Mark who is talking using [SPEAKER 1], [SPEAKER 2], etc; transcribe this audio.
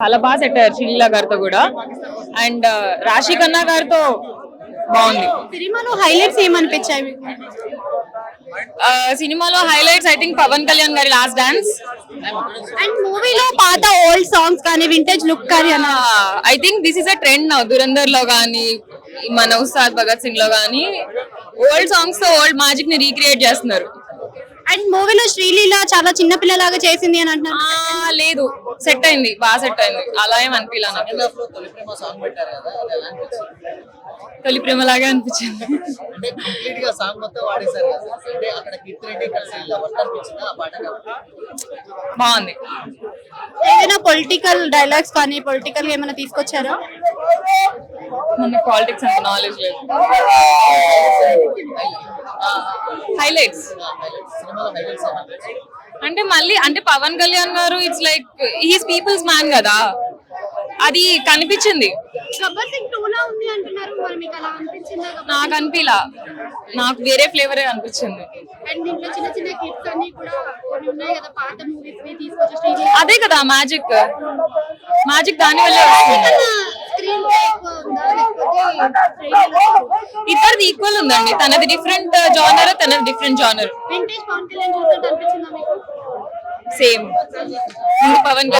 [SPEAKER 1] చాలా బాగా సెట్ అయ్యారు శ్రీలీల గారితో కూడా. అండ్ రాశి ఖన్నా గారితో బాగుంది.
[SPEAKER 2] సినిమాలో హైలైట్స్ ఏమనిపించాయి మీకు?
[SPEAKER 1] సినిమాలో highlights I think Pawan Kalyan garu last dance.
[SPEAKER 2] And మూవీలో పాత ఓల్డ్ సాంగ్స్ కానీ వింటేజ్ లుక్ కానీ అన్న
[SPEAKER 1] I think this is a trend now. Dhurandhar లో గానీ, మన ఉస్తాద్ భగత్ సింగ్ లో గానీ ఓల్డ్ సాంగ్స్ తో ఓల్డ్ మ్యాజిక్ ని రీక్రియేట్ చేస్తున్నారు.
[SPEAKER 2] అండ్ మూవీలో శ్రీలీల చాలా చిన్న పిల్లలాగా చేసింది అని అంటున్నారు.
[SPEAKER 1] లేదు, సెట్ అయింది, బాగా సెట్ అయింది. అలా ఏం అనిపించలే నాకు. తొలి ప్రేమ లాగే అనిపించింది. బాగుంది.
[SPEAKER 2] ఏదైనా పొలిటికల్ డైలాగ్స్ కానీ పొలిటికల్ ఏమైనా తీసుకొచ్చారా?
[SPEAKER 1] మన పాలిటిక్స్ అంత నాలెడ్జ్ లేదు. హైలైట్స్ అంటే మళ్ళీ అంటే పవన్ కళ్యాణ్ గారు it's like he's peoples man కదా, అది కనిపించింది.
[SPEAKER 2] గబ్బర్ సింగ్ 2 లా ఉంది అంటున్నారు, మరి మీకు అలా అనిపించిందా?
[SPEAKER 1] నాకు అనిపిలా, నాకు వేరే ఫ్లేవరే అనిపించింది.
[SPEAKER 2] అండ్ దీంట్లో చిన్న చిన్న క్లిప్స్ అన్ని కూడా కొన్ని ఉన్నాయి కదా, పాత మూవీస్ ని తీసుకొచ్చి శ్రీలీల
[SPEAKER 1] అదే కదా మ్యాజిక్, మ్యాజిక్ దాని వల్లే వస్తుంది.
[SPEAKER 2] స్క్రీన్ ప్లే ఎక్కువ ఉందా లేకపోతే శ్రీలీల
[SPEAKER 1] ఇద్దరిది ఈక్వల్ ఉందండి. తనది డిఫరెంట్ జానర్, తనది different genre.
[SPEAKER 2] Vintage Pawan Kalyan చూసినట్టు అనిపించిందా మీకు?
[SPEAKER 1] సేమ్ పవన్